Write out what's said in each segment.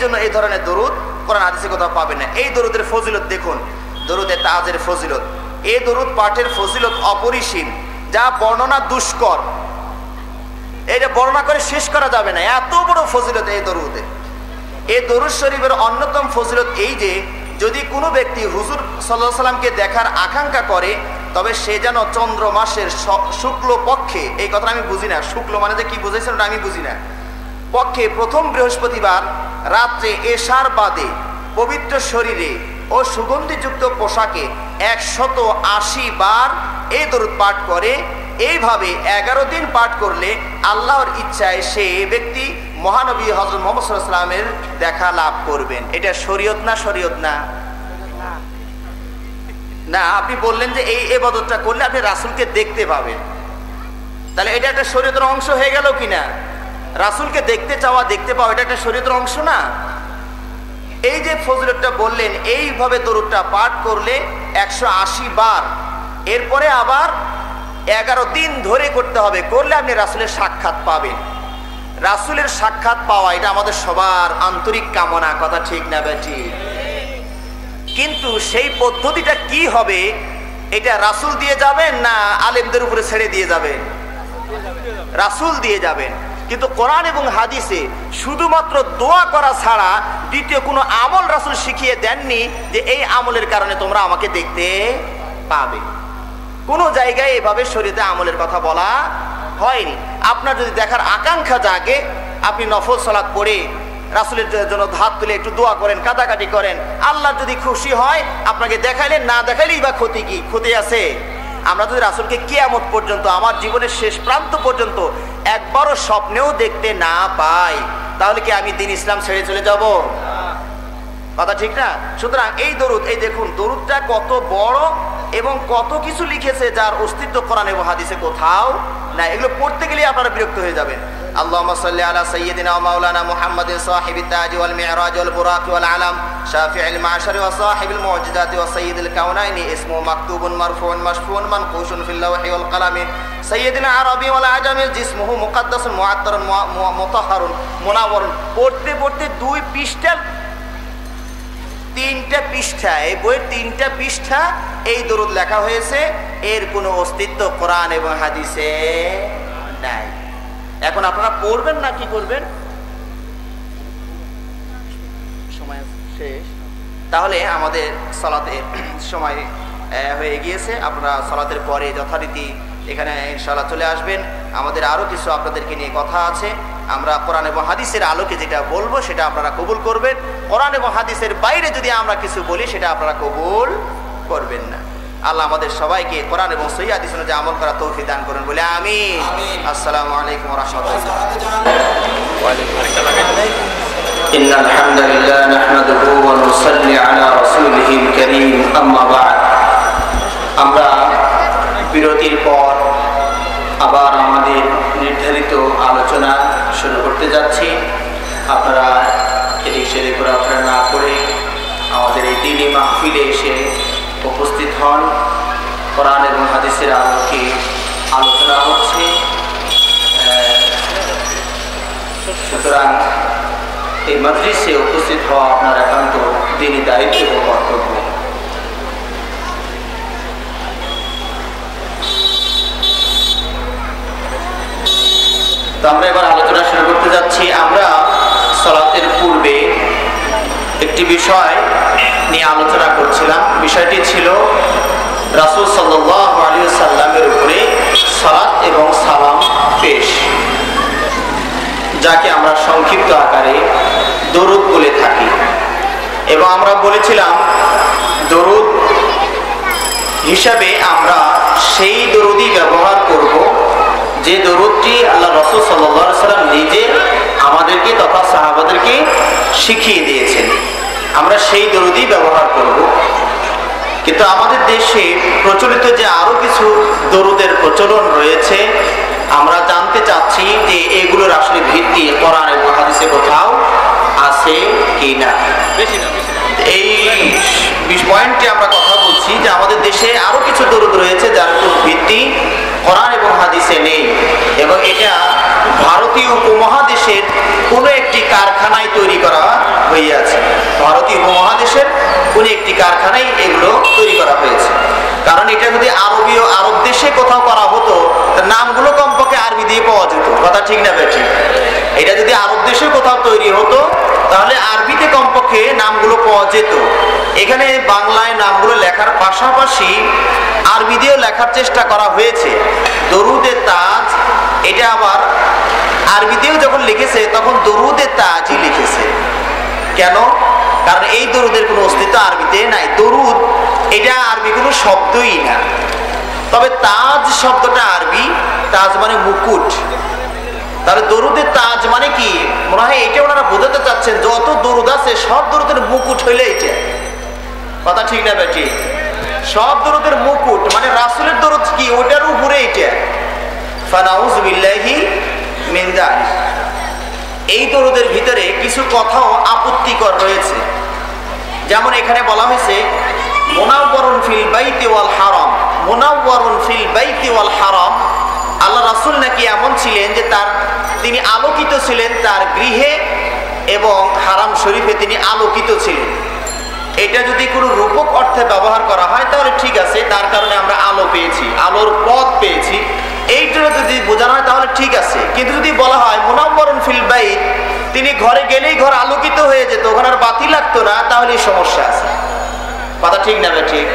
জন্য এই ধরনের দরুদ কোরআন হাদিসে কোথাও পাবেন না। এই দরুদের ফজিলত দেখুন, দরুদে তাজের ফজিলত, এই দরুদ পাঠের ফজিলত অপরিসীম, যা বর্ণনা দুষ্কর, এটা বর্ণনা করে শেষ করা যাবে না, এত বড় ফজিলত এই দরুদে। এই দরুদ শরীফের অন্যতম ফজিলত এই যে যদি কোনো ব্যক্তি হুজুর সাল্লাল্লাহু আলাইহি সাল্লামকে দেখার আকাঙ্ক্ষা করে, তবে সে যেন চন্দ্র মাসের শুক্ল পক্ষে, এই কথা আমি বুঝি না, শুক্ল মানে যে কি বুঝাইছেন ওটা আমি বুঝি না, পক্ষে প্রথম বৃহস্পতিবার রাত্রে এশার বাদে পবিত্র শরীরে ও সুগন্ধিযুক্ত পোশাকে 180 বার এই দরুদ পাঠ করে। এইভাবে 11 দিন পাঠ করলে আল্লাহর ইচ্ছায় সে ব্যক্তি মহানবী হযরত মুহাম্মদ সাল্লাল্লাহু আলাইহি ওয়াসাল্লামের দেখা লাভ করবেন। এটা শরীয়ত না? শরীয়ত না? না, আপনি বললেন যে এই ইবাদতটা করলে আপনি রাসূলকে দেখতে পাবেন, তাহলে এটা একটা শরীয়তের অংশ হয়ে গেল কিনা? রাসূলকে দেখতে চাওয়া, দেখতে পাওয়া, এটা একটা শরীয়তের অংশ না? এই যে ফজিলতটা বললেন, এইভাবে দরুদটা পাঠ করলে 180 বার, এরপরে আবার 11 দিন ধরে করতে হবে, করলে আপনি রাসূলের সাক্ষাৎ পাবেন। রাসূলের সাক্ষাৎ পাওয়া এটা আমাদের সবার আন্তরিক কামনা, কথা ঠিক না বেটি? কিন্তু সেই পদ্ধতিটা কি হবে, এটা রাসূল দিয়ে যাবেন না আলেমদের উপরে ছেড়ে দিয়ে যাবেন? রাসূল দিয়ে যাবেন। কিন্তু কোরআন এবং হাদিসে শুধুমাত্র দোয়া করা ছাড়া দ্বিতীয় কোনো আমল রাসূল শিখিয়ে দেননি যে এই আমলের কারণে তোমরা আমাকে দেখতে পাবে। কোনো জায়গায় এভাবে শরীয়তে আমলের কথা বলা হয়নি। আপনার যদি দেখার আকাঙ্ক্ষা জাগে, আপনি নফল সালাত পড়ে রাসূলের জন্য হাত তুলে একটু দোয়া করেন, কাটাকাটি করেন, আল্লাহ যদি খুশি হয় আপনাকে দেখাইলেন, না দেখাইলেই বা ক্ষতি কি? ক্ষতি আছে? আমরা যদি রাসূলকে কিয়ামত পর্যন্ত, আমার জীবনের শেষ প্রান্ত পর্যন্ত একবারও স্বপ্নেও দেখতে না পাই, তাহলে কি আমি দ্বীন ইসলাম ছেড়ে চলে যাব? কথা ঠিক না? সুতরাং এই দরুদ, এই দেখুন দরুদটা কত বড় এবং কত কিছু লিখেছে যার অস্তিত্ব কোরআন এবং হাদিসে কোথাও না। এগুলো পড়তে গেলে আপনারা বিরক্ত হয়ে যাবেন। আল্লাহুম্মা সাল্লি আলা সাইয়্যিদিনা ওয়া মাওলানা মুহাম্মাদিন সাহিবিত তাজ ওয়াল মি'রাজ ওয়াল বুরাক ওয়াল আলাম শাফি'িল মা'শার ওয়া সাহিবিল মু'জিজাতি ওয়া সাইয়্যিদুল কাউনাইনি ইসমু মাকতুবুন মারফুউন মাশফুউন মানকুশুন ফিল লাওহি ওয়াল কলামি সাইয়্যিদিনা আরাবি ওয়াল আজামি জিসমুহু মুকাদ্দাসুন মুআত্তারুন মুতাহহারুন মুনাওয়ারুন। পড়তে পড়তে 2 পৃষ্ঠা, 3টা পৃষ্ঠা, এই বইয়ের 3টা পৃষ্ঠা এই দরুদ লেখা হয়েছে। এর কোনো অস্তিত্ব কোরআন এবং হাদিসে নাই। এখন আপনারা পড়বেন না কি করবেন? সময় শেষ, তাহলে আমাদের সালাতের সময় হয়ে গিয়েছে। আপনারা সালাতের পরে যথারীতি এখানে ইনশাআল্লাহ চলে আসবেন। আমাদের আরো কিছু আপনাদেরকে নিয়ে কথা আছে। আমরা কোরআন এবং হাদিসের আলোকে যেটা বলবো সেটা আপনারা কবুল করবেন। কোরআন এবং হাদিসের বাইরে যদি আমরা কিছু বলি সেটা আপনারা কবুল করবেন না। আল্লাহ আমাদের সবাইকে কোরআন এবং সহিহ হাদিস অনুযায়ী আমল করার তৌফিক দান করুন বলে আমিন। আসসালামু আলাইকুম ওয়া রাহমাতুল্লাহ। ওয়া আলাইকুম আসসালাম। ইন্নাল হামদালিল্লাহ নাহমাদুহু ওয়া নুসাল্লি আলা রাসূলিহিল কারীম, আম্মা বা'দ। আমরা বিরতির পর আবার আমাদের নির্ধারিত আলোচনা শুরু করতে যাচ্ছি। আপনারা এদিক সেদিক ঘোরাফেরা না করে আমাদের এই দ্বীনি মাহফিলে এসে উপস্থিত হন। কোরআন এবং হাদিসের আলোকে আলোচনা হচ্ছে, সুতরাং এই মজলিসে উপস্থিত হওয়া আপনার একান্ত দ্বীনি দায়িত্ব ও কর্তব্য। তো আমরা এবার আলোচনা শুরু করতে যাচ্ছি। আমরা সালাতের পূর্বে একটি বিষয় নিয়ে আলোচনা করছিলাম। বিষয়টি ছিল রাসূল সাল্লাল্লাহু আলাইহি ওয়াসাল্লামের উপরে সালাত এবং সালাম পেশ, যাকে আমরা সংক্ষিপ্ত আকারে দরুদ বলে থাকি। এবং আমরা বলেছিলাম দরুদ হিসাবে আমরা সেই দরুদই ব্যবহার করব যে দরুদটি আল্লাহ রাসূল সাল্লাল্লাহু আলাইহি ওয়াসাল্লাম নিজে আমাদেরকে তথা সাহাবাদেরকে শিখিয়ে দিয়েছেন। আমরা সেই দরুদই ব্যবহার করব। কিন্তু আমাদের দেশে প্রচলিত যে আরো কিছু দরুদের প্রচলন রয়েছে, আমরা জানতে চাচ্ছি যে এগুলোর আসলে ভিত্তি কোরআন এবং হাদিসে কোথাও আছে কিনা। এই পয়েন্টে আমরা কথা বলছি যে আমাদের দেশে আরো কিছু দরুদ রয়েছে যার ভিত্তি কোরআন এবং হাদিসে নেই, এবং এটা ভারতীয় উপমহাদেশের কোনো একটি কারখানায় তৈরি করা হইয়াছে। ভারতীয় উপমহাদেশের কোনো একটি কারখানায় এগুলো তৈরি করা হয়েছে। কারণ এটা যদি আরব দেশে কোথাও করা হতো, তার নামগুলো কমপক্ষে আরবি দিয়ে পাওয়া যেত। কথা ঠিক না বেঠিক? এটা যদি আরব দেশে কোথাও তৈরি হতো, তাহলে আরবিতে কমপক্ষে নামগুলো পাওয়া যেত। এখানে বাংলায় নামগুলো লেখার পাশাপাশি আরবি দিয়েও লেখার চেষ্টা করা হয়েছে। দরুদে তাজ, এটা আবার আরবিতেও যখন লিখেছে তখন দরুদে তাজই লিখেছে। কেন? কারণ এই দরুদের কোনো অস্তিত্ব আরবিতে নাই। দরুদ এটা আরবি কোনো শব্দই না। তবে তাজ শব্দটা আরবি, তাজ মানে মুকুট। তাহলে দরুদে তাজ মানে কি? মনে হয় এটা ওনারা বোঝাতে চাচ্ছেন যত দরুদ আছে সব দরুদের মুকুট হইলে এটা। কথা ঠিক না বেটি? সব দরুদের মুকুট মানে রাসূলের দরুদ কি ওটার উপরে এটা। ফানাউযু বিল্লাহি মিন যালিক। এই দরুদের ভিতরে কিছু কথাও আপত্তিকর রয়েছে। যেমন এখানে বলা হয়েছে মুনাওয়ারুন ফিল বাইতি ওয়াল হারাম। মুনাওয়ারুন ফিল বাইতি ওয়াল হারাম। আল্লাহ রাসূল নাকি এমন ছিলেন যে তিনি আলোকিত ছিলেন তার গৃহে এবং হারাম শরীফে তিনি আলোকিত ছিলেন। এটা যদি কোনো রূপক অর্থে ব্যবহার করা হয় তাহলে ঠিক আছে, তার কারণে আমরা আলো পেয়েছি, আলোর পথ পেয়েছি, এইটা যদি বোঝানো হয় তাহলে ঠিক আছে। কিন্তু যদি বলা হয় মুনাওয়ারুন ফিল বাইত, তিনি ঘরে গেলেই ঘর আলোকিত হয়ে যেত, ওখানে আর বাতি লাগতো না, তাহলে সমস্যা আছে। কথা ঠিক না ঠিক?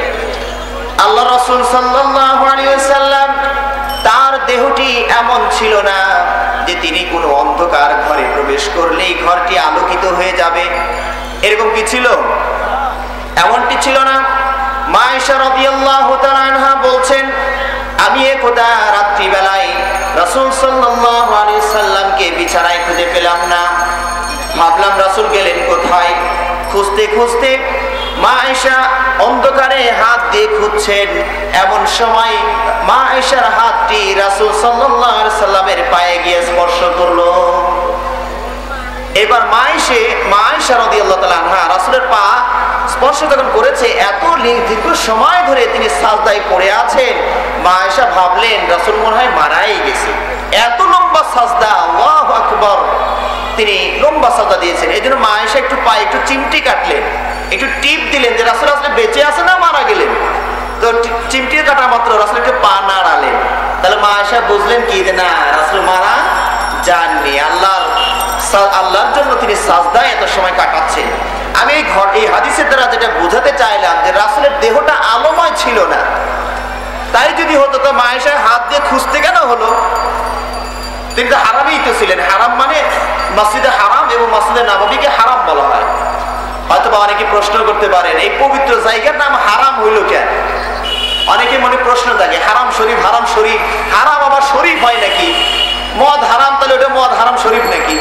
আল্লাহ রাসূল সাল্লাল্লাহু আলাইহি ওয়াসাল্লাম তার দেহটি এমন ছিল না যে তিনি কোনো অন্ধকার ঘরে প্রবেশ করলেই ঘরটি আলোকিত হয়ে যাবে, এরকম কি ছিল? এমনটি ছিল না। মা আয়েশা রাদিয়াল্লাহু তাআলা আনহা বলছেন, আমি একদা রাত্রিবেলায় রাসূল সাল্লাল্লাহু আলাইহি সাল্লামকে বিছানায় খুঁজে পেলাম না। ভাবলাম রাসূল গেলেন কোথায়। খুঁজতে খুঁজতে মা আয়েশা অন্ধকারে হাত দিয়ে খুঁজছেন। এমন সময় মা আয়েশার হাতটি রাসূল সাল্লাল্লাহু আলাইহি সাল্লামের পায়ে গিয়ে স্পর্শ করলো। এবার মা আয়েশা রাদিয়াল্লাহু তাআলা আনহা রাসূলের পা স্পর্শ যখন করেছে, এত দীর্ঘ সময় ধরে তিনি সাজদায় পড়ে আছেন, মা আয়েশা ভাবলেন রাসূল মনে হয় মারাই গেছে। এত লম্বা সাজদা, আল্লাহু আকবার, তিনি লম্বা সাজদা দিয়েছেন। এই জন্য মা আয়েশা একটু পায়ে একটু চিমটি কাটলেন, একটু টিপ দিলেন যে রাসূল আসলে বেঁচে আছে না মারা গেলেন। তো চিমটি কাটা মাত্র রাসূল একটু পা নাড়ালেন। তাহলে মা আয়েশা বুঝলেন কি যে না, রাসূল মারা যাননি, আল্লাহর জন্য তিনি সাজদায় এত সময় কাটাচ্ছেন। আমি এই হাদিসের দ্বারা যেটা বোঝাতে চাইলাম যে রাসূলের দেহটা আলোময় ছিল না। তাই যদি হতো তো মা আয়েশা হাত দিয়ে খুঁজতে কেন হলো? তিনি তো হারামেই তো ছিলেন। হারাম মানে মসজিদে হারাম এবং মসজিদে নববীকে হারাম বলা হয়। হয়তো বা অনেকে প্রশ্ন করতে পারেন এই পবিত্র জায়গার নাম হারাম হইল কেন? অনেকে মনে প্রশ্ন থাকে হারাম শরীফ, হারাম শরীফ, হারাম আবার শরীফ হয় নাকি? মদ হারাম, তাহলে ওটা মদ হারাম শরীফ নাকি?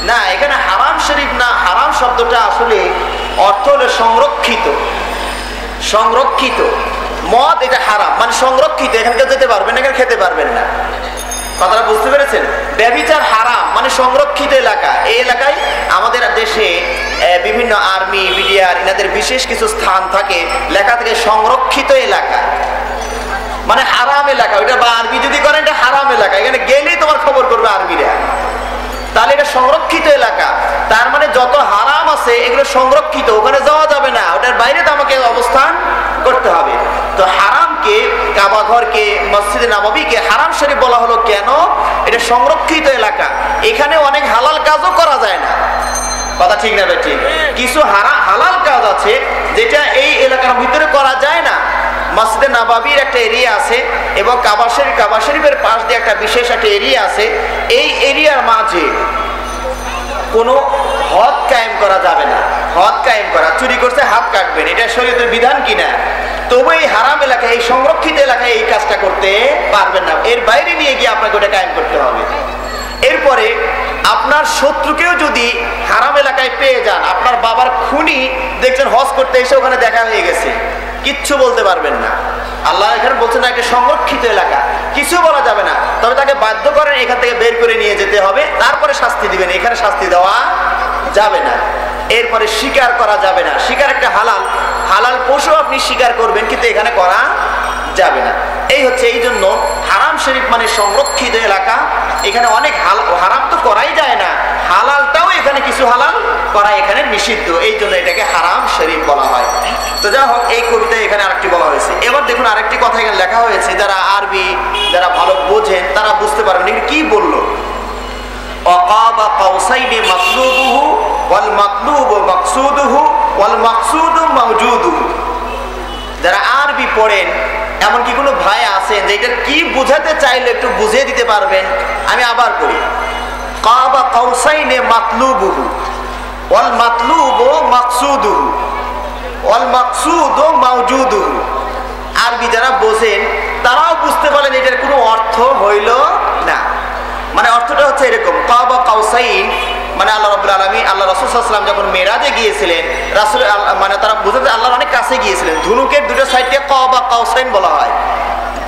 না, এখানে হারাম শরীফ না। হারাম শব্দটা আসলে অর্থ হলো সংরক্ষিত। সংরক্ষিত মদ এটা হারাম মানে সংরক্ষিত, এখানকার যেতে পারবেন না, এখানে খেতে পারবেন না। কথাটা বুঝতে পেরেছেন? ব্যভিচার হারাম মানে সংরক্ষিত এলাকা। এই এলাকায় আমাদের দেশে বিভিন্ন আর্মি, বিডিআর এনাদের বিশেষ কিছু স্থান থাকে, লেখা থেকে সংরক্ষিত এলাকা মানে হারাম এলাকা। ওইটা বা আর্মি যদি করেন এটা হারাম এলাকা, এখানে গেলেই তোমার খবর করবে আর্মিরা। তাহলে এটা সংরক্ষিত এলাকা, তার মানে যত হারাম আছে এগুলো সংরক্ষিত, ওখানে যাওয়া যাবে না, ওটার বাইরে তো আমাকে অবস্থান করতে হবে। তো হারামকে, কাবা ঘরকে, মসজিদে নববীকে হারাম শরীফ বলা হলো কেন? এটা সংরক্ষিত এলাকা, এখানে অনেক হালাল কাজও করা যায় না। কথা ঠিক না বেটি? কিছু হালাল কাজ আছে যেটা এই এলাকার ভিতরে করা যায় না। মসজিদে নববীর একটা এরিয়া আছে এবং কাবা শরীফের পাশ দিয়ে একটা বিশেষ একটা এরিয়া আছে। এই এরিয়ার মাঝে কোনো হদ কায়েম করা যাবে না। হদ কায়েম করা, চুরি করছে হাত কাটবেন, এটা শরীয়তের বিধান কিনা। তবু এই হারাম এলাকায়, এই সংরক্ষিত এলাকায় এই কাজটা করতে পারবেন না, এর বাইরে নিয়ে গিয়ে আপনাকে ওটা কায়েম করতে হবে। এরপরে আপনার শত্রুকেও যদি হারাম এলাকায় পেয়ে যান, আপনার বাবার খুনি দেখছেন হজ করতে এসে ওখানে দেখা হয়ে গেছে, কিচ্ছু বলতে পারবেন না। আল্লাহ এখানে বলছেন না একটা সংরক্ষিত এলাকা, কিছু বলা যাবে না। তবে তাকে বাধ্য করেন এখান থেকে বের করে নিয়ে যেতে হবে, তারপরে শাস্তি দিবেন, এখানে শাস্তি দেওয়া যাবে না। এরপরে শিকার করা যাবে না। শিকার একটা হালাল পশু আপনি শিকার করবেন, কিন্তু এখানে করা যাবে না। এই হচ্ছে, এই জন্য হারাম শরীফ মানে সংরক্ষিত এলাকা। এখানে অনেক হারাম তো করাই যায় না, হালালটাও এখানে কিছু হালাল করা এখানে নিষিদ্ধ, এই জন্য এটাকে হারাম শরীফ বলা হয়। তো যা হোক, এই কবিতায় এখানে আরেকটি বলা হয়েছে। এবার দেখুন আরেকটি কথা এখানে লেখা হয়েছে, যারা আরবি যারা ভালো বোঝেন তারা বুঝতে পারবেন কি বললো। অকাবা কাউসাইনি মাতলুবুহু ওয়াল মাতলুবু মাকসুদুহু ওয়াল মাকসুদু মাওজুদুহু। যারা আরবি পড়েন, এমনকি কোনো ভাই আছেন যে এটা কি বুঝাতে চাইলে একটু বুঝিয়ে দিতে পারবেন? আমি আবার পড়ি, কাবা কাউসাইনি মাতলুবুহু ওয়াল মাতলুবু মাকসুদুহু ওয়াল মাকসুদু মাওজুদুহু। আরবি যারা বোঝেন তারাও বুঝতে পারলেন এটার কোনো অর্থ হইল না। মানে অর্থটা হচ্ছে এরকম, কাবা কাউসাইন মানে আল্লাহ রাব্বুল আলামিন, আল্লাহ রাসূল সাল্লাল্লাহু আলাইহি ওয়াসাল্লাম যখন মেরাজে গিয়েছিলেন, রাসূল মানে তারা বুঝতে আল্লাহর অনেক কাছে গিয়েছিলেন। ধনুকের দুটো সাইডকে কাবা কাউসাইন বলা হয়।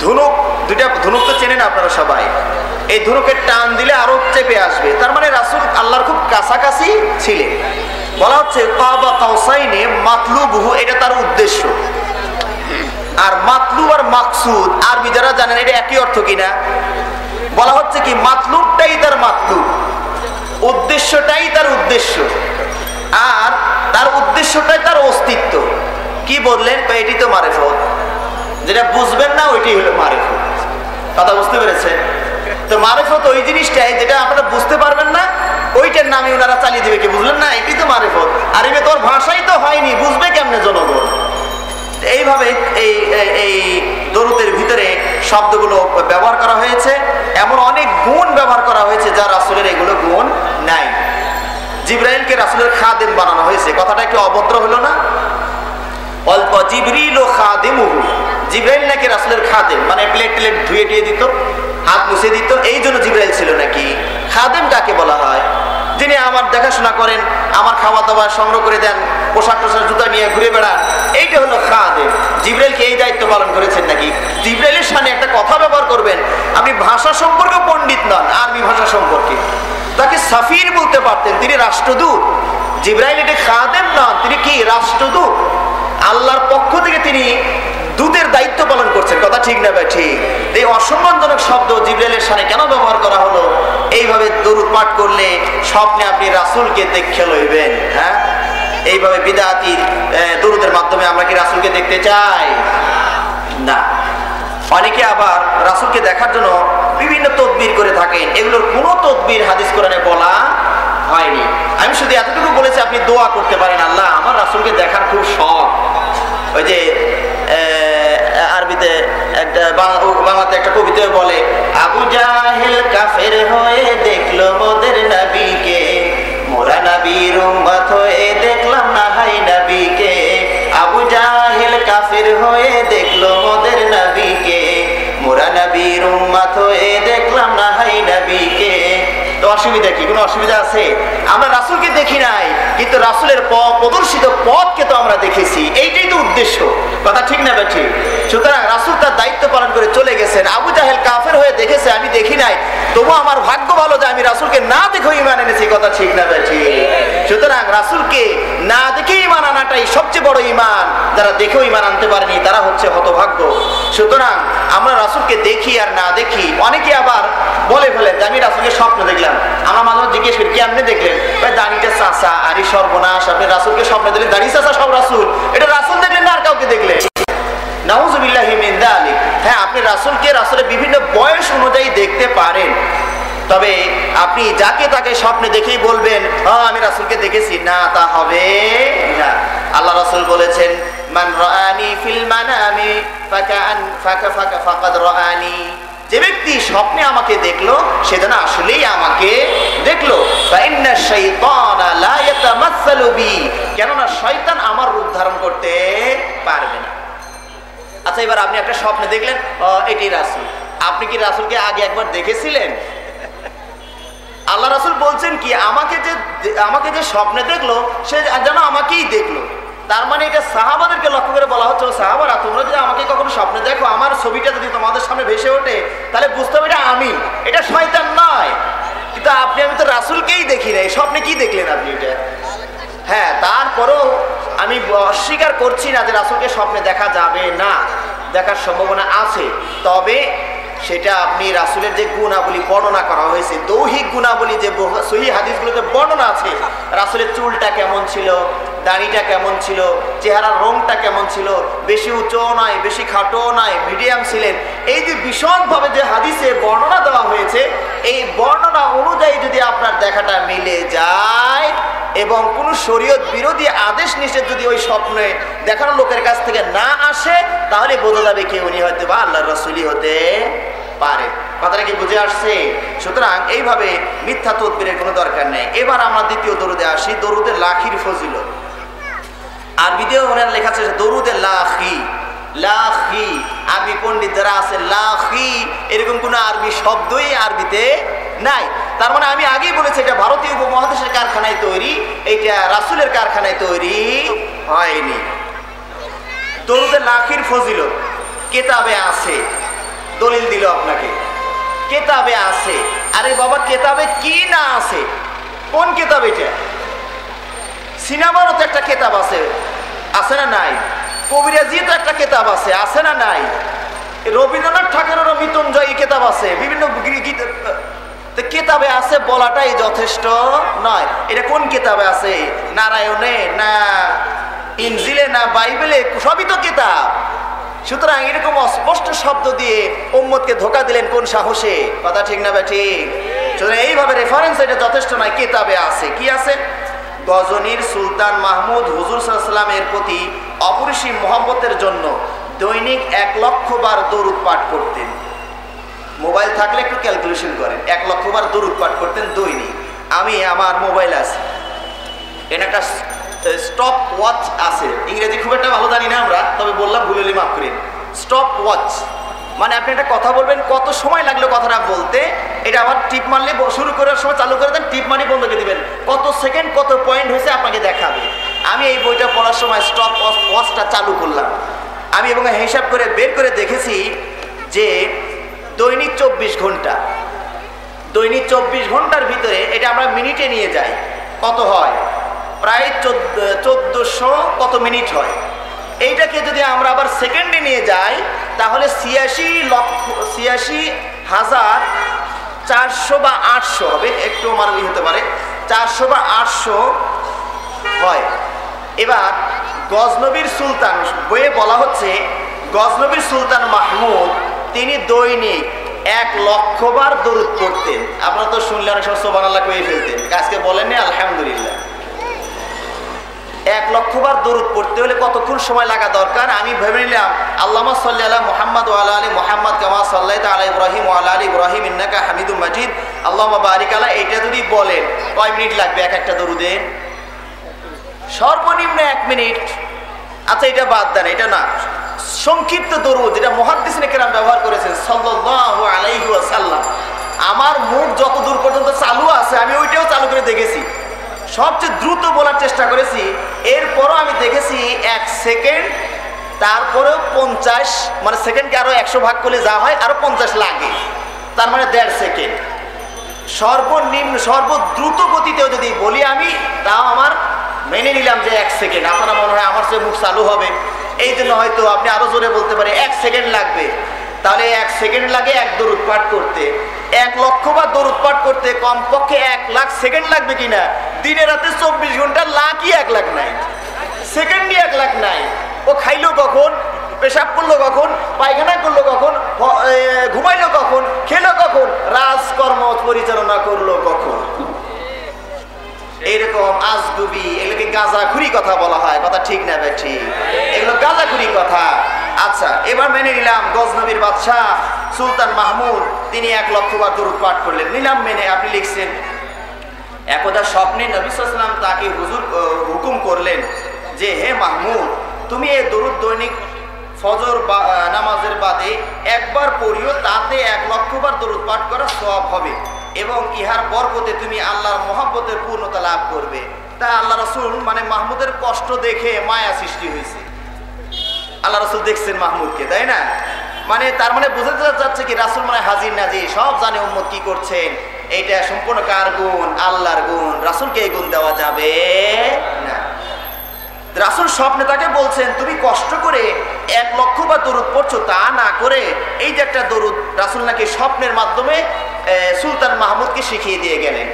ধনুক দুইটা, ধনুক তো চেনেন আপনারা সবাই, এই ধনুকের টান দিলে আরো চেপে আসবে, তার মানে রাসূল আল্লাহর খুব কাছাকাছি ছিলেন। বলা হচ্ছে কাবা কাউসাইনে মাতলুবুহু, এটা তার উদ্দেশ্য। আর মাতলুব আর মাকসুদ আরবি যারা জানেন এটা একই অর্থ কিনা? বলা হচ্ছে কি মাতলুবটাই তার মাতলুব, উদ্দেশ্যটাই তার উদ্দেশ্য, আর তার উদ্দেশ্যটাই তার অস্তিত্ব। কি বললেন? এটি তো মারিফত, যেটা বুঝবেন না ওইটাই হলো মারিফত। কথা বুঝতে পেরেছেন? তো মারিফত ওই জিনিসটাই যেটা আপনারা বুঝতে পারবেন না, ওইটার নামে ওনারা চালিয়ে দিবে। কি বুঝলেন না? এটি তো মারিফত। আর এবার তোর ভাষাই তো হয়নি, বুঝবে কেমনে জনগণ? এইভাবে এই দরুদের ভিতরে শব্দগুলো ব্যবহার করা হয়েছে, এমন অনেক গুণ ব্যবহার করা হয়েছে যা রাসূলের এগুলো গুণ নাই। জিবরাইলকে রাসূলের খাদেম বানানো হয়েছে, কথাটা একটু অভদ্র হলো না? অল্প জিবরিল ও খাদেমুহু, জিবরাইল নাকি রাসূলের খাদেম, মানে প্লেট টেলেট ধুয়ে টুয়ে দিত, হাত মুছে দিত, এই জন্য জিবরাইল ছিল নাকি? খাদেম কাকে বলা হয়? যিনি আমার দেখাশোনা করেন, আমার খাওয়া দাওয়া সংগ্রহ করে দেন, পোশাক টোশাক জুতা নিয়ে ঘুরে বেড়ান, এইটা হলো খাদেম। জিবরাইলকে এই দায়িত্ব পালন করেছেন নাকি? জিবরাইলের সামনে একটা কথা ব্যবহার করবেন, আপনি ভাষা সম্পর্কে পণ্ডিত নন, আরবি ভাষা সম্পর্কে, তাকে সাফির বলতে পারতেন, তিনি রাষ্ট্রদূত। জিবরাইল এটা খাদেম নন, তিনি কি? রাষ্ট্রদূত। আল্লাহর পক্ষ থেকে তিনি দূতের দায়িত্ব পালন করছেন। কথা ঠিক না ভাই? ঠিক। এই অসম্মানজনক শব্দ জিবরাইলের সামনে কেন ব্যবহার করা হলো? এইভাবে দরুদ পাঠ করলে স্বপ্নে আপনি রাসূলকে দেখে লইবেন। হ্যাঁ, এইভাবে বিদআতি দরুদের মাধ্যমে আমরা কি রাসূলকে দেখতে চাই? না। অনেকে আবার রাসূলকে দেখার জন্য বিভিন্ন তদবির করে থাকেন, এগুলোর কোনো তদবির হাদিস কোরআনে বলা হয়নি। আমি শুধু এতটুকু বলেছি আপনি দোয়া করতে পারেন, আল্লাহ আমার রাসূলকে দেখার খুব শখ। ওই যে আরবিতে একটা বাংলাতে একটা কবিতা বলে, আবু জাহেল কাফের হয়ে দেখলো মোদের নবীকে, মোরা নবীর উম্মত হয়ে দেখলাম না হাই নবীকে। আবু জাহেল কাফের হয়ে দেখলো মোদের নবীকে, মোরা নবীর উম্মত হয়ে দেখলাম না হাই নবীকে। তো অসুবিধা কি? কোনো অসুবিধা আছে? আমরা রাসূলকে দেখি নাই, কিন্তু রাসূলের প্রদর্শিত পথকে তো আমরা দেখেছি, এইটাই তো উদ্দেশ্য। কথা ঠিক না ঠিক? সুতরাং রাসূল তার দায়িত্ব পালন করে চলে গেছেন। আবু জাহেল কাফের হয়ে দেখেছে, আমি দেখি নাই, তবু আমার ভাগ্য ভালো যে আমি রাসূলকে না দেখে ঈমান এনেছি। কথা ঠিক না ঠিক? সুতরাং রাসূলকে না দেখে ঈমান আনাটাই সবচেয়ে বড় ঈমান। যারা দেখেও ঈমান আনতে পারেনি তারা হচ্ছে হতভাগ্য। সুতরাং আমরা রাসূলকে দেখি আর না দেখি, অনেকে আবার বলে ফেলেন যে আমি রাসূলকে স্বপ্ন দেখলাম। আমরা মাঝে মাঝে জিজ্ঞেস করি, কেমনে দেখলেন? দাড়িটা চাচা, আরে সর্বনাশ, আপনি রাসূলকে স্বপ্ন দিলেন, দাড়ি চাচা সব রাসূল। এটা রাসূল দেখলেন না আর কাউকে দেখলেন? নাউযুবিল্লাহি মিন যালিক। হ্যাঁ, আপনি রাসূলকে রাসূলের বিভিন্ন বয়স অনুযায়ী দেখতে পারেন, তবে আপনি যাকে তাকে স্বপ্নে দেখেই বলবেন হ্যাঁ আমি রাসূলকে দেখেছি, না, তা হবে না। আল্লাহ রাসূল বলেছেন, মান রাআনি ফিল মানামি ফাকাদ রাআনি। যে ব্যক্তি স্বপ্নে আমাকে দেখলো সে যেন আসলেই আমাকে দেখলো। ফাইন্না শাইতানা লা ইয়াতামাসসালু বি, কেননা শয়তান আমার রূপ ধারণ করতে পারবে না। আচ্ছা, এবার আপনি একটা স্বপ্নে দেখলেন এটি রাসূল, আপনি কি রাসূলকে আগে একবার দেখেছিলেন? আল্লাহ রাসূল বলছেন কি, আমাকে যে স্বপ্নে দেখলো সে যেন আমাকেই দেখলো। তার মানে এটা সাহাবাদেরকে লক্ষ্য করে বলা হচ্ছে, সাহাবারা তোমরা যদি আমাকে কখনো স্বপ্নে দেখো, আমার ছবিটা যদি তোমাদের সামনে ভেসে ওঠে, তাহলে বুঝতে হবে এটা আমি, এটা শয়তান নয়। কিন্তু আমি তো রাসূলকেই দেখি নাই, স্বপ্নে কি দেখলেন আপনি এটা? হ্যাঁ, তারপরেও আমি অস্বীকার করছি না যে রাসূলকে স্বপ্নে দেখা যাবে না, দেখার সম্ভাবনা আছে, তবে সেটা আপনি রাসূলের যে গুণাবলী বর্ণনা করা হয়েছে, দৈহিক গুণাবলী যে সহিহ হাদিসগুলোতে বর্ণনা আছে, রাসূলের চুলটা কেমন ছিল, দাড়িটা কেমন ছিল, চেহারার রংটা কেমন ছিল, বেশি উঁচুও নয় বেশি খাটোও নয়, মিডিয়াম ছিলেন, এই যে বিশদভাবে যে হাদিসে বর্ণনা দেওয়া হয়েছে, এই বর্ণনা অনুযায়ী যদি আপনার দেখাটা মিলে যায় এবং কোনো শরীয়ত বিরোধী আদেশ নিষেধ যদি ওই স্বপ্নে দেখানো লোকের কাছ থেকে না আসে, তাহলে বোঝা যাবে কি উনি হয়তো বা আল্লাহর রাসূলই হতে পারে। কথাটা কি বুঝে আসছে? সুতরাং এইভাবে মিথ্যা তদবিরের কোনো দরকার নেই। এবার আমরা দ্বিতীয় দরুদে আসি, দরুদে লাখির ফজিলত। আরবিতেও ওনারা লেখা আছে দরুদে লাখি। লাখি আরবি পণ্ডিত যারা আছে, লাখি এরকম কোনো আরবি শব্দই আরবিতে নাই। তার মানে আমি আগেই বলেছি এটা ভারতীয় উপমহাদেশের কারখানায় তৈরি, এইটা রাসূলের কারখানায় তৈরি হয়নি। দরুদে লাখির ফজিলত কেতাবে আছে, দলিল দিল আপনাকে, কেতাবে আছে। আরে বাবা, কেতাবে কি না আছে? কোন কেতাব এটা? সিনেমারও তো একটা কেতাব আছে, আছে না নাই? কবিরাজিও তো একটা কেতাব আছে, আছে না নাই? রবীন্দ্রনাথ ঠাকুরেরও মৃত্যুঞ্জয় কেতাব আছে, বিভিন্ন কেতাবে আছে বলাটাই যথেষ্ট নয়। এটা কোন কেতাবে আছে? নারায়ণে না ইনজিলে না বাইবেলে? সবই তো কেতাব। সুতরাং এরকম অস্পষ্ট শব্দ দিয়ে উম্মতকে ধোঁকা দিলেন কোন সাহসে? কথা ঠিক না ভাই? ঠিক। সুতরাং এইভাবে রেফারেন্স এটা যথেষ্ট নয়, কেতাবে আছে। কি আছে? গজনীর সুলতান মাহমুদ হুজুর সাল্লাল্লাহু আলাইহি ওয়াসাল্লামের প্রতি অপরিসীম মহব্বতের জন্য দৈনিক 1 লক্ষ বার দরুদ পাঠ করতেন। মোবাইল থাকলে একটু ক্যালকুলেশন করেন, 1 লক্ষ বার দরুদ পাঠ করতেন দৈনিক। আমি আমার মোবাইল আছে, এটা একটা স্টপ ওয়াচ আছে, ইংরেজি খুব একটা ভালো জানি না আমরা, তবে বললাম ভুল হলে মাফ করেন। স্টপ ওয়াচ মানে আপনি একটা কথা বলবেন, কত সময় লাগলো কথাটা বলতে, এটা আবার টিপ মারলে শুরু করার সময় চালু করে দেন, টিপ মারি বন্ধ করে দিবেন, কত সেকেন্ড কত পয়েন্ট হয়েছে আপনাকে দেখাবে। আমি এই বইটা পড়ার সময় স্টপ ওয়াচটা চালু করলাম আমি, এবং হিসাব করে বের করে দেখেছি যে দৈনিক 24 ঘন্টা, দৈনিক 24 ঘন্টার ভিতরে এটা আমরা মিনিটে নিয়ে যাই, কত হয়? প্রায় 1400 কত মিনিট হয়। এইটাকে যদি আমরা আবার সেকেন্ডে নিয়ে যাই তাহলে 86,400 বা 800 হবে, একটু আমার হতে পারে 400 বা 800 হয়। এবার গজনবীর সুলতান বইয়ে বলা হচ্ছে, গজনবীর সুলতান মাহমুদ তিনি দৈনিক 1 লক্ষ বার দরুদ পড়তেন। আপনারা তো শুনলে অনেক সময় সুবহানাল্লাহ কয়ে ফেলতেন, আজকে বলেননি আলহামদুলিল্লাহ। 1 লক্ষ বার দরুদ পড়তে হলে কতক্ষণ সময় লাগা দরকার? আমি ভেবে নিলাম আল্লাহুম্মা সাল্লি আলা মুহাম্মাদ ওয়া আলা আলি মুহাম্মাদ কামা সাল্লাইতা আলা ইব্রাহিম ওয়া আলা আলি ইব্রাহিম ইন্নাকা হামিদুম মাজিদ আল্লাহুম্মা বারিক আলা, এটা যদি বলেন কয় মিনিট লাগবে এক একটা দরুদে? সর্বনিম্ন 1 মিনিট। আচ্ছা এটা বাদ দেন, এটা না, সংক্ষিপ্ত দরুদ যেটা মুহাদ্দিসিনে কেরাম ব্যবহার করেছেন সাল্লাল্লাহু আলাইহি ওয়াসাল্লাম, আমার মুখ যত দূর পর্যন্ত চালু আছে আমি ওইটাও চালু করে দেখেছি, সবচেয়ে দ্রুত বলার চেষ্টা করেছি, এরপরও আমি দেখেছি 1 সেকেন্ড, তারপরেও 50, মানে সেকেন্ডকে আরো 100 ভাগ করলে যা হয় আরো 50 লাগে, তার মানে 1.5 সেকেন্ড। সর্বনিম্ন সর্বদ্রুত গতিতেও যদি বলি আমি, তাও আমার মেনে নিলাম যে 1 সেকেন্ড। আপনারা মনে হয় আমার চেয়ে মুখ চালু হবে, এই জন্য হয়তো আপনি আরো জোরে বলতে পারেন 1 সেকেন্ড লাগবে। তাহলে 1 সেকেন্ড লাগে 1 দরুদ পাঠ করতে। 1 লক্ষ বার দরুদ পাঠ করতে কমপক্ষে 1 লাখ সেকেন্ড লাগবে কিনা? দিনে রাতে 24 ঘন্টা লাখই 1 লাখ নাই, সেকেন্ডই 1 লাখ নাই। ও খাইলো কখন, পেশাব করলো কখন, পায়খানা করলো কখন, ঘুমাইলো কখন, খেলো কখন, রাজকর্ম পরিচালনা করলো কখন? এইরকম আজগুবি, এগুলোকে গাঁজাখুরি কথা বলা হয়, কথা ঠিক না ভাই? ঠিক, এগুলো গাঁজাখুরি কথা। আচ্ছা এবার মেনে নিলাম গজনবীর বাদশাহ সুলতান মাহমুদ তিনি 1 লক্ষ বার দরুদ পাঠ করলেন, নিলাম মেনে। আপনি লিখছেন, একদা স্বপ্নে নবী সাল্লাল্লাহু আলাইহি ওয়াসাল্লাম তাকে হুজুর হুকুম করলেন যে হে মাহমুদ, তুমি এই দরুদ দৈনিক ফজর নামাজের বাদে একবার পড়িও, তাতে 1 লক্ষ বার দরুদ পাঠ করা সওয়াব হবে এবং ইহার বরকতে তুমি আল্লাহর মহব্বতের পূর্ণতা লাভ করবে। তা আল্লাহ রাসূল মানে মাহমুদের কষ্ট দেখে মায়া সৃষ্টি হয়েছে। আল্লাহ রাসূল দেখছেন মাহমুদকে, তাই না? মানে তার মানে বোঝাতে যাচ্ছে কি রাসূল মানে হাজির নাজির, সব জানে উম্মত কি করছেন। এইটা সম্পূর্ণ কার গুণ? আল্লাহর গুণ। রাসূলকে এই গুণ দেওয়া যাবে না। রাসূল স্বপ্নে তাকে বলছেন তুমি কষ্ট করে 1,00,000 বার দরুদ পড়ছো তা না করে এই যে একটা দরুদ রাসূল নাকি স্বপ্নের মাধ্যমে সুলতান মাহমুদকে শিখিয়ে দিয়ে গেলেন।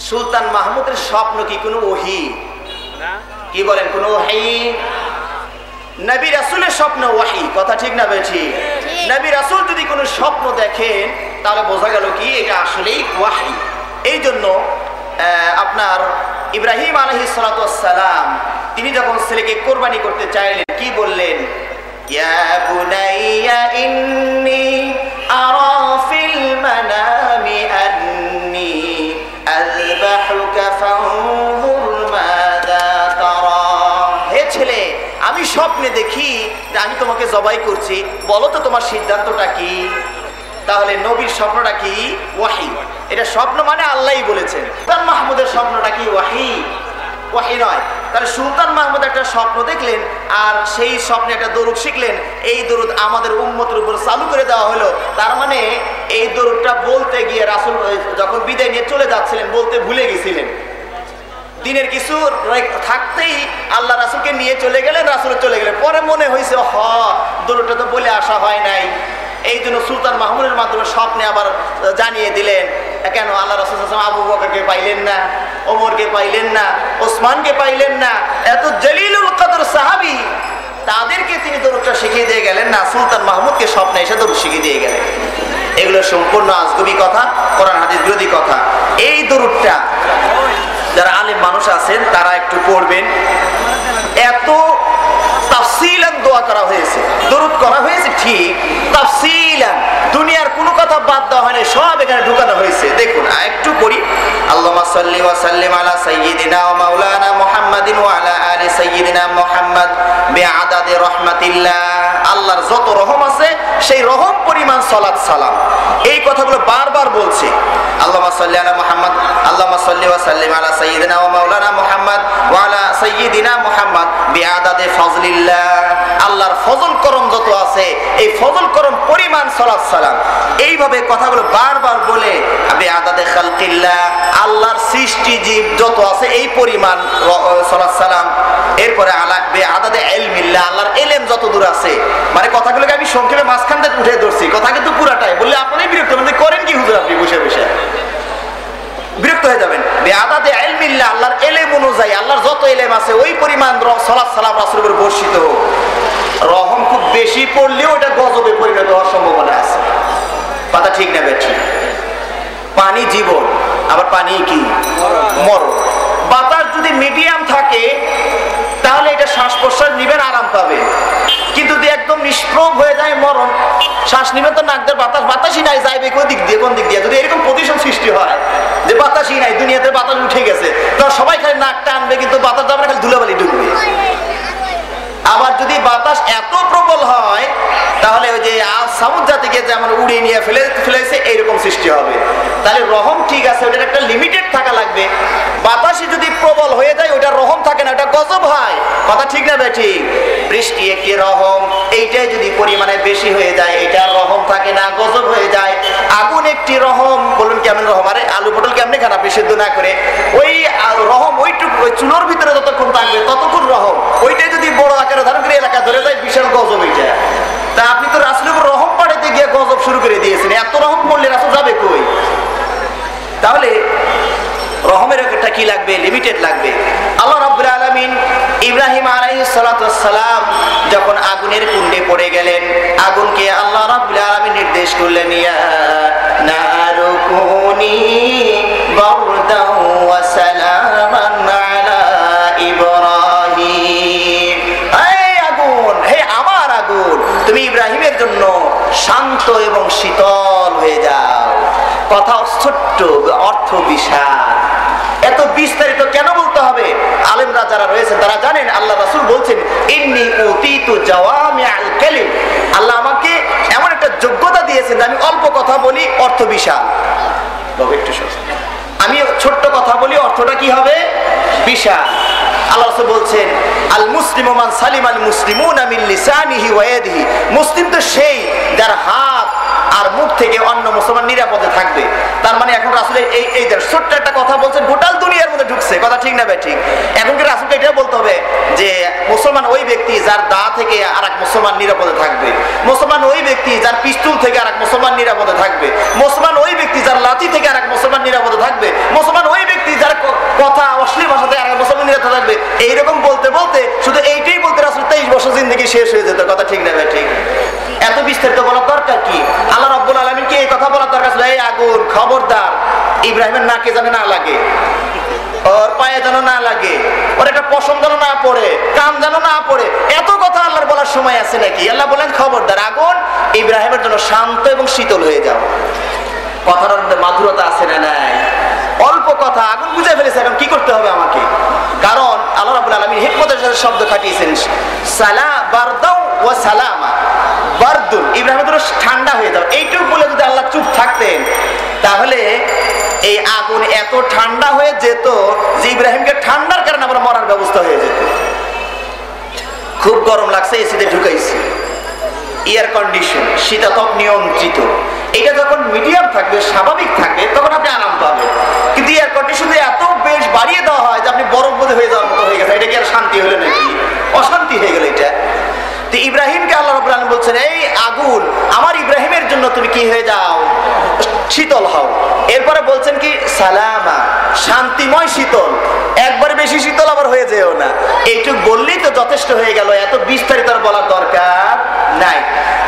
সুলতান মাহমুদের স্বপ্ন কি কোনো ওহী? কি বলেন, কোনো ওহী? নবী রাসূলের স্বপ্ন ওহী, কথা ঠিক না বেঠি? নবী রাসূল যদি কোনো স্বপ্ন দেখেন তাহলে বোঝা গেল কি এটা আসলেই ওহী। এই জন্য আপনার ইব্রাহিম আলাইহিস সালাতু ওয়াস সালাম তিনি যখন ছেলেকে কোরবানি করতে চাইলেন কি বললেন? ইয়া বুনাইয়া ইন্নী আরা ফিল মানামি আন্নী আযবাহুকা ফানজুর মাযা তারা। হে ছেলে, আমি স্বপ্নে দেখি যে আমি তোমাকে জবাই করছি, বলো তো তোমার সিদ্ধান্তটা কি? তাহলে নবীর স্বপ্নটা কি? ওয়াহী। এটা স্বপ্ন মানে আল্লাহই বলেছেন। সুলতান মাহমুদের স্বপ্নটা কি? ওয়াহী? ওয়াহী নয়। তাহলে সুলতান মাহমুদ একটা স্বপ্ন দেখলেন আর সেই স্বপ্নে একটা দরুদ শিখলেন, এই দরুদ আমাদের উম্মতের উপর চালু করে দেওয়া হলো। তার মানে এই দরুদটা বলতে গিয়ে রাসূল যখন বিদায় নিয়ে চলে যাচ্ছিলেন বলতে ভুলে গেছিলেন। দিনের কিছু থাকতেই আল্লাহ রাসূলকে নিয়ে চলে গেলেন, রাসূল চলে গেলেন। পরে মনে হয়েছে দরুদটা তো বলে আসা হয় নাই। এই জন্য সুলতান মাহমুদের মাধ্যমে স্বপ্নে আবার জানিয়ে দিলেন। কেন আল্লাহ রাসূল সাল্লাল্লাহু আলাইহি ওয়াসাল্লাম আবু বকরকে পাইলেন না, ওমরকে পাইলেন না, ওসমানকে পাইলেন না, এত জলিলুল কদর সাহাবী, তাদেরকে তিনি দরুদটা শিখিয়ে দিয়ে গেলেন না, সুলতান মাহমুদকে স্বপ্নে এসে দরুদ শিখিয়ে দিয়ে গেলেন। এগুলো সম্পূর্ণ আজগুবি কথা, কোরআন হাদিস বিরোধী কথা। এই দরুদটা যারা আলেম মানুষ আছেন তারা একটু পড়বেন। এত তাফসীলান দোয়া করা হয়েছে, দরুদ করা হয়েছে ঠিক, তাফসীলান দুনিয়ার কোনো কথা বাদ দেওয়া হয়নি, সব এখানে ঢুকানো হয়েছে। দেখুন একটু পড়ি। আল্লাহুম্মা সাল্লি ওয়া সাল্লিম আলা সাইয়্যিদিনা ওয়া মাওলানা মুহাম্মাদিন ওয়া আলা আলি সাইয়্যিদিনা মুহাম্মাদ বিআদাদি রাহমাতিল্লাহ। আল্লাহর যত রহম আছে সেই রহম পরিমাণ সালাত সালাম। এই কথাগুলো বারবার বলছে। আল্লাহুম্মা সাল্লি আলা মুহাম্মাদ, আল্লাহুম্মা সাল্লি ওয়া সাল্লিম আলা সাইয়্যিদিনা ওয়া মাওলানা মুহাম্মাদ ওয়া আলা সাইয়্যিদিনা মুহাম্মাদ বিআদাদি ফাজলিল্লাহ। আল্লাহর ফজল করম যত আছে এই ফজল করম পরিমাণ সালাত সালাম। এইভাবে কথাগুলো বারবার বলে বিআদাদি খালকিল্লাহ, আল্লাহর সৃষ্টি জীব যত আছে এই পরিমাণ সালাত সালাম। এরপরে আলা বিআদাদি ইলমিল্লাহ, আল্লাহর ইলম যত দূর আছে। মানে কথাগুলোকে আমি সংক্ষেপে মাঝখান থেকে উঠে ধরছি, কথা কিন্তু পুরাটাই বললে আপনারাই বিরক্ত মানে করেন কি হুজুর আপনি বসে বসে বিরক্ত হয়ে যাবেন। বিআদাদি ইলমিল্লাহ, আল্লাহর ইলম অনুযায়ী আল্লাহর যত ইলম আছে ওই পরিমাণ সালাত সালাম রাসূলের উপর বর্ষিত হোক। রহম খুব বেশি পড়লেও এটা গজবে পরিণত হওয়ার সম্ভাবনা আছে, কথা ঠিক না বেঠিক? পানি জীবন, আবার পানি কি? মরণ। বাতাস যদি মিডিয়াম থাকে তাহলে এটা শ্বাস প্রশ্বাস নিবেন, আরাম পাবে। কিন্তু যদি একদম নিষ্প্রভ হয়ে যায় মরণ, শ্বাস নিবেন তো নাক দিয়ে বাতাসই নাই, যাইবে কোন দিক দিয়ে? যদি এরকম পজিশন সৃষ্টি হয় যে বাতাসই নাই, দুনিয়াতে বাতাস উঠে গেছে, তো সবাই খালি নাক টানবে কিন্তু বাতাস যাবে না, খালি ধুলাবালি ঢুকবে। আবার যদি বাতাস এত প্রবল হয় তাহলে ওই যে সামুদ জাতিকে যেমন উড়িয়ে নিয়ে ফেলেছে এইরকম সৃষ্টি হবে। তাহলে রহম ঠিক আছে, ওটার একটা লিমিটেড থাকা লাগবে। বাতাসে যদি প্রবল হয়ে যায় ওটা রহম থাকে না, ওটা গজব হয়, কথা ঠিক না বেঠিক? বৃষ্টি একটি রহম, এইটাই যদি পরিমাণে বেশি হয়ে যায় এটা রহম থাকে না, গজব হয়ে যায়। আগুন একটি রহম, বলুন কেমন রহম? আরে আলু পটল কেমনে খান আপনি সিদ্ধ না করে? ওই রহম ওইটুকু ওই চুলোর ভিতরে যতক্ষণ থাকবে ততক্ষণ রহম, ওইটাই যদি বড় আকারে ধারণ করে এলাকা ধরে যায় বিশাল গজব হয়ে তা আপনি তো রাসূলের উপর রহম পাঠাতে গিয়ে গজব শুরু করে দিয়েছেন। এত রহম পড়লে রাসূল যাবে কই? তাহলে রহমের একটা কি লাগবে? লিমিটেড লাগবে। আল্লাহ রাব্বুল আলামিন ইব্রাহিম আলাইহিস সালাতু ওয়াস সালাম যখন আগুনের কুণ্ডে পড়ে গেলেন, আগুনকে আল্লাহ রাব্বুল আলামিন নির্দেশ করলেন, ইয়া নারুকুনি বারদান ওয়া সালামান আলা ইব্রাহিম। হে আগুন, হে আমার আগুন, তুমি ইব্রাহিমের জন্য শান্ত এবং শীতল হয়ে যাও। কথা ছোট্ট, অর্থ বিশাল। এত বিস্তারিত কেন বলতে হবে? আলেমরা যারা রয়েছেন তারা জানেন আল্লাহ রাসূল বলছেন, ইন্নী উতিতু জাওয়ামিআল কালিম, আল্লাহ আমাকে এমন একটা যোগ্যতা দিয়েছেন আমি অল্প কথা বলি, অর্থ বিশাল। আমি ছোট্ট কথা বলি, অর্থটা কি হবে? বিশাল। আল্লাহ রাসূল বলছেন, আল মুসলিমু মান সালিমাল মুসলিমুনা মিন লিসানিহি ওয়া ইয়াদিহি, মুসলিম তো সেই যার হাত আর মুখ থেকে অন্য মুসলমান নিরাপদে থাকবে। তার মানে এখন রাসূলের এই ছোট্ট একটা কথা বলছেন, গোটাল দুনিয়ার মধ্যে ঢুকছে, কথা ঠিক না ভাই ঠিক? এখন কি রাসূলকে এটা বলতে হবে যে মুসলমান ওই ব্যক্তি যার দা থেকে আর এক মুসলমান নিরাপদে থাকবে, মুসলমান ওই ব্যক্তি যার পিস্তল থেকে আর এক মুসলমান নিরাপদে থাকবে, মুসলমান ওই ব্যক্তি যার লাঠি থেকে আর এক মুসলমান নিরাপদে থাকবে, মুসলমান ওই ব্যক্তি যার কথা অশ্লীল ভাষাতে আর এক মুসলমান নিরাপদে থাকবে, এইরকম বলতে বলতে শুধু এইটাই বলতে রাসূল 23 বছর জিন্দেগি শেষ হয়ে যেত, কথা ঠিক না ভাই ঠিক? এত বিস্তারিত বলার দরকার কি? আল্লাহ রাব্বুল আলামিন কি এই কথা বলার দরকার ছিল, এই আগুন খবরদার ইব্রাহিমের নাকে যেন না লাগে, ওর পায়ে যেন না লাগে, ওর একটা পশম যেন না পড়ে, কান যেন না পড়ে, এত কথা আল্লাহর বলার সময় আছে নাকি? আল্লাহ বলেন খবরদার আগুন ইব্রাহিমের জন্য শান্ত এবং শীতল হয়ে যাও। কথার মধ্যে মাধুরতা আছে না নাই? অল্প কথা, আগুন বুঝে ফেলেছে, এখন কি করতে হবে আমাকে? কারণ আল্লাহ রাব্বুল আলামিন হিকমতের সাথে শব্দ খাটিয়েছেন, সালা বারদাউ ওয়া সালামা। বারদুন ইব্রাহিমের জন্য ঠান্ডা হয়ে যাও, এইটুকু বলে যদি আল্লাহ চুপ থাকতেন তাহলে এই আগুন এত ঠান্ডা হয়ে যেত যে ইব্রাহিমকে ঠান্ডার কারণে আবার মরার ব্যবস্থা হয়ে যেত। খুব গরম লাগছে, এসিতে ঢুকাইছি, এয়ার কন্ডিশন, শীতাতপ নিয়ন্ত্রিত, এটা যখন মিডিয়াম থাকবে, স্বাভাবিক থাকবে, তখন আপনি আরাম পাবেন। কিন্তু এয়ার কন্ডিশন এত বেশ বাড়িয়ে দেওয়া হয় যে আপনি বরফ বোধ হয়ে যাওয়ার মতো হয়ে গেছে, এটা কি আর শান্তি হলো নাকি? অশান্তি হয়ে গেল এটা। তো ইব্রাহিমকে আল্লাহ রাব্বুল আলামিন বলছেন, এই আগুন আমার ইব্রাহিমের জন্য তুমি কি হয়ে যাও, শীতল হও। এরপরে বলছেন কি সালামা, শান্তিময় শীতল, একবারে বেশি শীতল আবার হয়ে যেও না। এইটুক বললেই তো যথেষ্ট হয়ে গেল, এত বিস্তারিত বলার দরকার নাই।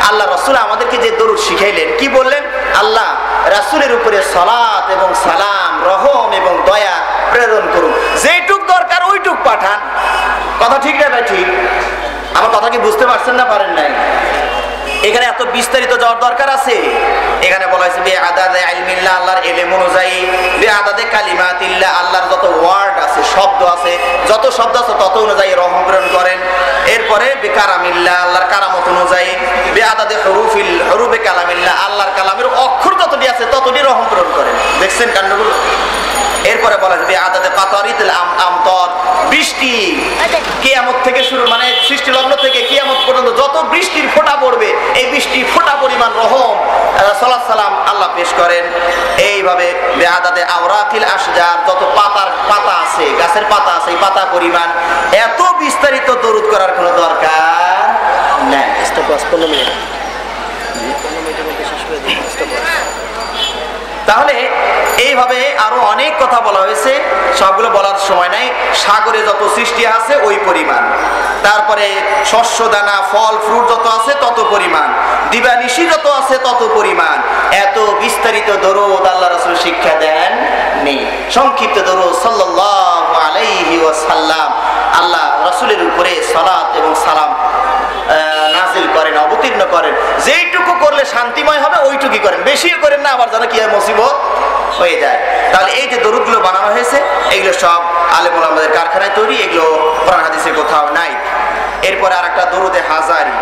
আল্লাহ রাসূল আমাদেরকে যে দরুদ শিখাইলেন, কি বললেন? আল্লাহ রাসূলের উপরে সালাত এবং সালাম, রহম এবং দয়া প্রেরণ করুন, যেটুক দরকার ওইটুক পাঠান। কথা ঠিক না ভাই ঠিক? আমার কথা কি বুঝতে পারছেন না পারেন নাই? এখানে এত বিস্তারিত যাওয়ার দরকার আছে? এখানে বলা হয়েছে বিআদাদে ইলমিল্লাহ, আল্লাহর ইলম অনুযায়ী, বিআদাদে কালিমাতিল্লাহ, আল্লাহর যত ওয়ার্ড আছে, শব্দ আছে, যত শব্দ আছে তত অনুযায়ী রহম প্রেরণ করেন। এরপরে বিকারামিল্লাহ, আল্লাহর কারামত অনুযায়ী, বিআদাদে হুরুফে কালামিল্লাহ, আল্লাহর কালামের অক্ষর যতটি আছে ততটি রহম প্রেরণ করেন। দেখছেন কাণ্ডগুলো? এরপরে বলা যাবে আদাতে কাতারিতুল আমতার, বৃষ্টি কিয়ামত থেকে শুরু, মানে সৃষ্টি লগ্ন থেকে কিয়ামত পর্যন্ত যত বৃষ্টির ফোঁটা পড়বে, এই বৃষ্টির ফোঁটা পরিমাণ রহম সালাত সালাম আল্লাহ পেশ করেন। এইভাবে বেআদাতে আওরাকিল আশজার, যত পাতা আছে, গাছের পাতা আছে, এই পাতা পরিমাণ। এত বিস্তারিত দরুদ করার কোনো দরকার নাই। তাহলে এইভাবে আরো অনেক কথা বলা হয়েছে, সবগুলো বলার সময় নাই। সাগরে যত সৃষ্টি আছে ওই পরিমাণ, তারপরে শস্য দানা ফল ফ্রুট যত আছে তত পরিমাণ, দিবানিশি যত আছে তত পরিমাণ। এত বিস্তারিত দরুদ আল্লাহ রাসূল শিক্ষা দেন নেই। সংক্ষিপ্ত দরুদ সাল্লাল্লাহু আলাইহি ওয়াসাল্লাম, আল্লাহ রাসূলের উপরে সালাত এবং সালাম নাজিল করেন, অবতীর্ণ করেন। যেইটুকু করলে শান্তিময় হবে ওইটুকুই করেন, বেশি করেন না, আবার যেন কি হয় মুসিবত হয়ে যায়। তাহলে এই যে দরুদগুলো বানানো হয়েছে, এগুলো সব আলেম ওলামাদের কারখানায় তৈরি, এগুলো কোরআন হাদিসে কোথাও নাই। এরপরে আর একটা দরুদে হাজারি,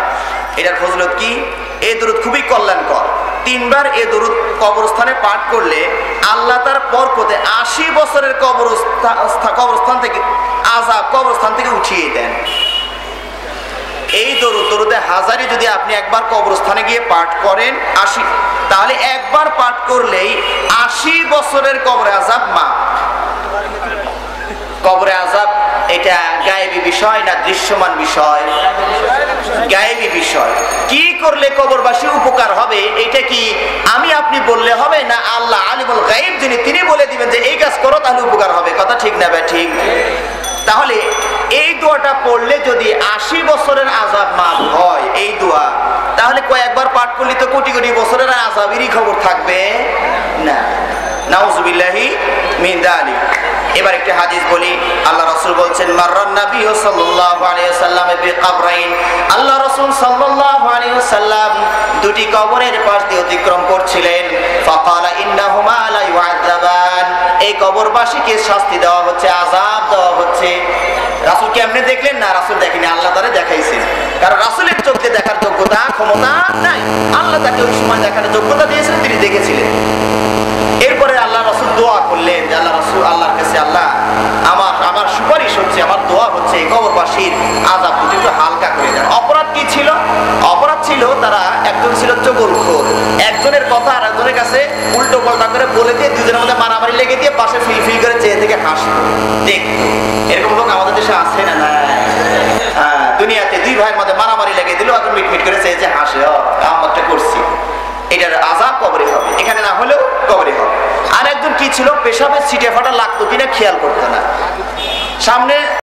এটার ফজিলত কি? এই দরুদ খুবই কল্যাণকর। 3 বার এই দরুদ কবরস্থানে পাঠ করলে আল্লাহ তার বরকতে 80 বছরের কবরস্থান থেকে আযাব কবরস্থান থেকে উঠিয়ে দেন। এই দরুদে হাজারি যদি আপনি একবার কবরস্থানে গিয়ে পাঠ করেন 80, তাহলে একবার পাঠ করলেই 80 বছরের কবরে আযাব মা। কবরে আযাব এটা গায়েবী বিষয় না দৃশ্যমান বিষয়? গায়েবী বিষয়। কি করলে কবরবাসী উপকার হবে, এটা কি আমি আপনি বললে হবে না আল্লাহ আলিমুল গায়ব যিনি, তিনি বলে দিবেন যে এই কাজ করো তাহলে উপকার হবে? কথা ঠিক না ভাই ঠিক? তাহলে এই দোয়াটা পড়লে যদি 80 বছরের আযাব মাফ হয় এই দোয়া, তাহলে কয়েকবার পাঠ করলে তো কোটি কোটি বছরের আযাবেরই খবর থাকবে না। নাউযুবিল্লাহি মিন যালিক। এবার একটা হাদিস বলি, আল্লাহ রাসূল বলছেন মাররান নবী সাল্লাল্লাহু আলাইহি ওয়াসাল্লাম বিকাবরাইন, আল্লাহ রাসূল সাল্লাল্লাহু আলাইহি ওয়াসাল্লাম দুটি কবরের পাশ দিয়ে অতিক্রম করছিলেন। ফাকালা ইন্নাহুমা লা ইউআযাবান, এই কবরবাসীকে শাস্তি দেওয়া হচ্ছে, আযাব দেওয়া হচ্ছে। রাসূল কেমনে দেখলেন? না, রাসূল দেখেনি, আল্লাহ তারে দেখাইছেন। কারণ রাসূলের চোখে দেখার যোগ্যতা ক্ষমতা নাই, আল্লাহ তাকে ওই সময় দেখার যোগ্যতা দিয়েছেন, তিনি দেখেছিলেন। এরপরে আল্লাহ রাসূল দোয়া করলেন যে আল্লাহ রাসূল আল্লাহর কাছে, আল্লাহ আমার সুপারিশ হচ্ছে, আমার দোয়া হচ্ছে এই কবরবাসীর আযাব দুটি একটু হালকা করে দেন। অপরাধ কি ছিল? অপরাধ ছিল তারা একজন ছিল চগলখোর, একজনের কথা আর একজনের কাছে উল্টো পাল্টা করে বলে দিয়ে দুজনের মধ্যে মারামারি লেগে দিয়ে পাশে ফিল ফিল করে চেয়ে থেকে হাসতো, দেখতো। এরকম লোক আমাদের দেশে আছে না? না, দুনিয়াতে দুই ভাইয়ের মধ্যে মারামারি লেগে দিল, এখন মিটমিট করে চেয়ে যে হাসে, আমারটা করছি। এটার আযাব কবরে হবে, এখানে না হলেও কবরে হবে। আর একজন কি ছিল, পেশাবের ছিটে ফাটা লাগতো কিনা খেয়াল করতো না। সামনে